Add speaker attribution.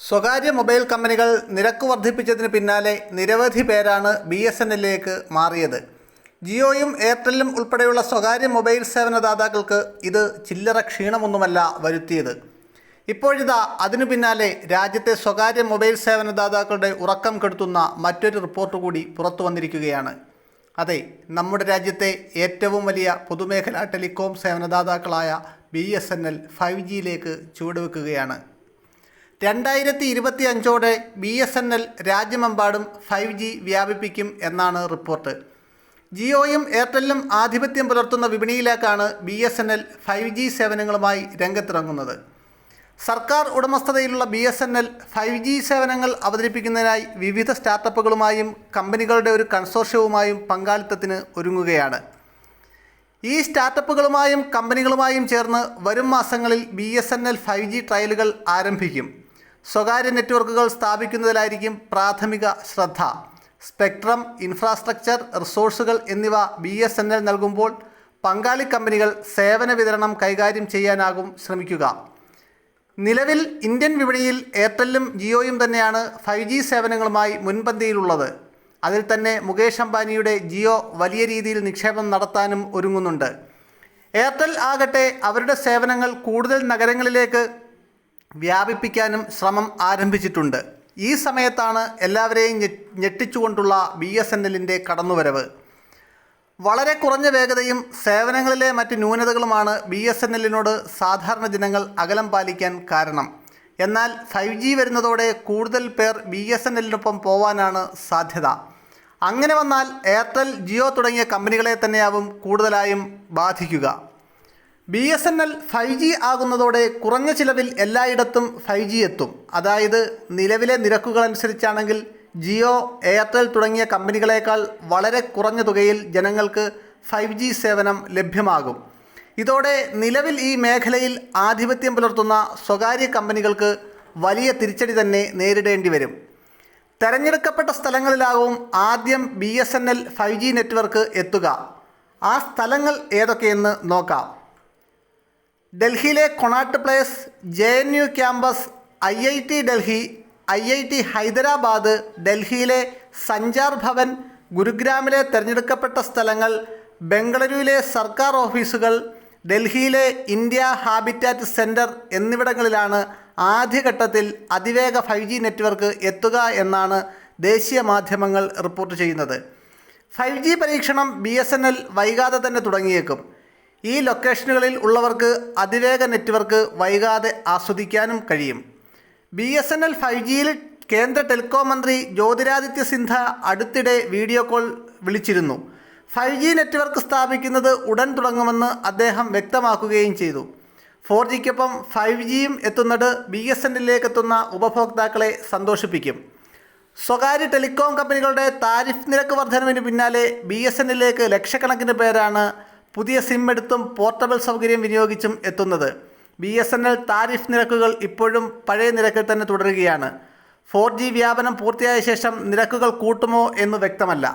Speaker 1: സ്വകാര്യ മൊബൈൽ കമ്പനികൾ നിരക്ക് വർദ്ധിപ്പിച്ചതിന് പിന്നാലെ നിരവധി പേരാണ് BSNLിലേക്ക് മാറിയത്. ജിയോയും എയർടെല്ലും ഉൾപ്പെടെയുള്ള സ്വകാര്യ മൊബൈൽ സേവനദാതാക്കൾക്ക് ഇത് ചില്ലറ ക്ഷീണമൊന്നുമല്ല വരുത്തിയത്. ഇപ്പോഴിതാ അതിനു പിന്നാലെ രാജ്യത്തെ സ്വകാര്യ മൊബൈൽ സേവനദാതാക്കളുടെ ഉറക്കം കെടുത്തുന്ന മറ്റൊരു റിപ്പോർട്ട് കൂടി പുറത്തു വന്നിരിക്കുകയാണ്. അതെ, നമ്മുടെ രാജ്യത്തെ ഏറ്റവും വലിയ പൊതുമേഖലാ ടെലികോം സേവനദാതാക്കളായ BSNL 5Gയിലേക്ക് ചുവടുവെക്കുകയാണ്. 2025ഓടെ BSNL രാജ്യമെമ്പാടും 5G വ്യാപിപ്പിക്കും എന്നാണ് റിപ്പോർട്ട്. ജിയോയും എയർടെല്ലും ആധിപത്യം പുലർത്തുന്ന വിപണിയിലേക്കാണ് BSNL 5G സേവനങ്ങളുമായി രംഗത്തിറങ്ങുന്നത്. സർക്കാർ ഉടമസ്ഥതയിലുള്ള BSNL 5G സേവനങ്ങൾ അവതരിപ്പിക്കുന്നതിനായി വിവിധ സ്റ്റാർട്ടപ്പുകളുമായും കമ്പനികളുടെ ഒരു കൺസോർഷ്യവുമായും പങ്കാളിത്തത്തിന് ഒരുങ്ങുകയാണ്. ഈ സ്റ്റാർട്ടപ്പുകളുമായും കമ്പനികളുമായും ചേർന്ന് വരും മാസങ്ങളിൽ BSNL 5G ട്രയലുകൾ ആരംഭിക്കും. സ്വകാര്യ നെറ്റ്വർക്കുകൾ സ്ഥാപിക്കുന്നതിലായിരിക്കും പ്രാഥമിക ശ്രദ്ധ. സ്പെക്ട്രം, ഇൻഫ്രാസ്ട്രക്ചർ, റിസോഴ്സുകൾ എന്നിവ BSNL നൽകുമ്പോൾ പങ്കാളി കമ്പനികൾ സേവന വിതരണം കൈകാര്യം ചെയ്യാനാകും ശ്രമിക്കുക. നിലവിൽ ഇന്ത്യൻ വിപണിയിൽ എയർടെല്ലും ജിയോയും തന്നെയാണ് 5G സേവനങ്ങളുമായി മുൻപന്തിയിലുള്ളത്. അതിൽ തന്നെ മുകേഷ് അംബാനിയുടെ ജിയോ വലിയ രീതിയിൽ നിക്ഷേപം നടത്താനും ഒരുങ്ങുന്നുണ്ട്. എയർടെൽ ആകട്ടെ അവരുടെ സേവനങ്ങൾ കൂടുതൽ നഗരങ്ങളിലേക്ക് വ്യാപിപ്പിക്കാനും ശ്രമം ആരംഭിച്ചിട്ടുണ്ട്. ഈ സമയത്താണ് എല്ലാവരെയും ഞെട്ടിച്ചുകൊണ്ടുള്ള BSNLിൻ്റെ കടന്നുവരവ്. വളരെ കുറഞ്ഞ വേഗതയും സേവനങ്ങളിലെ മറ്റ് ന്യൂനതകളുമാണ് BSNLിനോട് സാധാരണ ജനങ്ങൾ അകലം പാലിക്കാൻ കാരണം. എന്നാൽ 5G വരുന്നതോടെ കൂടുതൽ പേർ BSNLിനൊപ്പം പോവാനാണ് സാധ്യത. അങ്ങനെ വന്നാൽ എയർടെൽ, ജിയോ തുടങ്ങിയ കമ്പനികളെ തന്നെയാവും കൂടുതലായും ബാധിക്കുക. BSNL 5G ആകുന്നതോടെ കുറഞ്ഞ ചിലവിൽ എല്ലായിടത്തും 5G എത്തും. അതായത് നിലവിലെ നിരക്കുകളനുസരിച്ചാണെങ്കിൽ ജിയോ, എയർടെൽ തുടങ്ങിയ കമ്പനികളേക്കാൾ വളരെ കുറഞ്ഞ തുകയിൽ ജനങ്ങൾക്ക് 5G സേവനം ലഭ്യമാകും. ഇതോടെ നിലവിൽ ഈ മേഖലയിൽ ആധിപത്യം പുലർത്തുന്ന സ്വകാര്യ കമ്പനികൾക്ക് വലിയ തിരിച്ചടി തന്നെ നേരിടേണ്ടി വരും. തെരഞ്ഞെടുക്കപ്പെട്ട സ്ഥലങ്ങളിലാകും ആദ്യം BSNL 5G നെറ്റ്വർക്ക് എത്തുക. ആ സ്ഥലങ്ങൾ ഏതൊക്കെയെന്ന് നോക്കാം. ഡൽഹിയിലെ Connaught place, JNU campus, IIT Delhi, IIT Hyderabad, ഡൽഹിയിലെ സഞ്ചാർ ഭവൻ, ഗുരുഗ്രാമിലെ തിരഞ്ഞെടുക്കപ്പെട്ട സ്ഥലങ്ങൾ, ബംഗളൂരുവിലെ സർക്കാർ ഓഫീസുകൾ, ഡൽഹിയിലെ ഇന്ത്യ ഹാബിറ്റാറ്റ് സെൻറ്റർ എന്നിവിടങ്ങളിലാണ് ആദ്യഘട്ടത്തിൽ അതിവേഗ 5G നെറ്റ്വർക്ക് എത്തുക എന്നാണ് ദേശീയ മാധ്യമങ്ങൾ റിപ്പോർട്ട് ചെയ്യുന്നത്. 5G പരീക്ഷണം BSNL വൈകാതെ തന്നെ തുടങ്ങിയേക്കും. ഈ ലൊക്കേഷനുകളിൽ ഉള്ളവർക്ക് അതിവേഗ നെറ്റ്വർക്ക് വൈകാതെ ആസ്വദിക്കാനും കഴിയും. BSNL 5Gയിൽ കേന്ദ്ര ടെലികോം മന്ത്രി ജ്യോതിരാദിത്യ സിന്ധ്യ അടുത്തിടെ വീഡിയോ കോൾ വിളിച്ചിരുന്നു. 5G നെറ്റ്വർക്ക് സ്ഥാപിക്കുന്നത് ഉടൻ തുടങ്ങുമെന്ന് അദ്ദേഹം വ്യക്തമാക്കുകയും ചെയ്തു. 4Gക്കൊപ്പം 5Gയും എത്തുന്നത് BSNLിലേക്ക് എത്തുന്ന ഉപഭോക്താക്കളെ സന്തോഷിപ്പിക്കും. സ്വകാര്യ ടെലികോം കമ്പനികളുടെ താരിഫ് നിരക്ക് വർധനവിന് പിന്നാലെ BSNLിലേക്ക് ലക്ഷക്കണക്കിന് പേരാണ് പുതിയ സിം എടുത്തും പോർട്ടബിൾ സൗകര്യം വിനിയോഗിച്ചും എത്തുന്നത്. BSNL താരിഫ് നിരക്കുകൾ ഇപ്പോഴും പഴയ നിരക്കിൽ തന്നെ തുടരുകയാണ്. 4G വ്യാപനം പൂർത്തിയായ ശേഷം നിരക്കുകൾ കൂട്ടുമോ എന്ന് വ്യക്തമല്ല.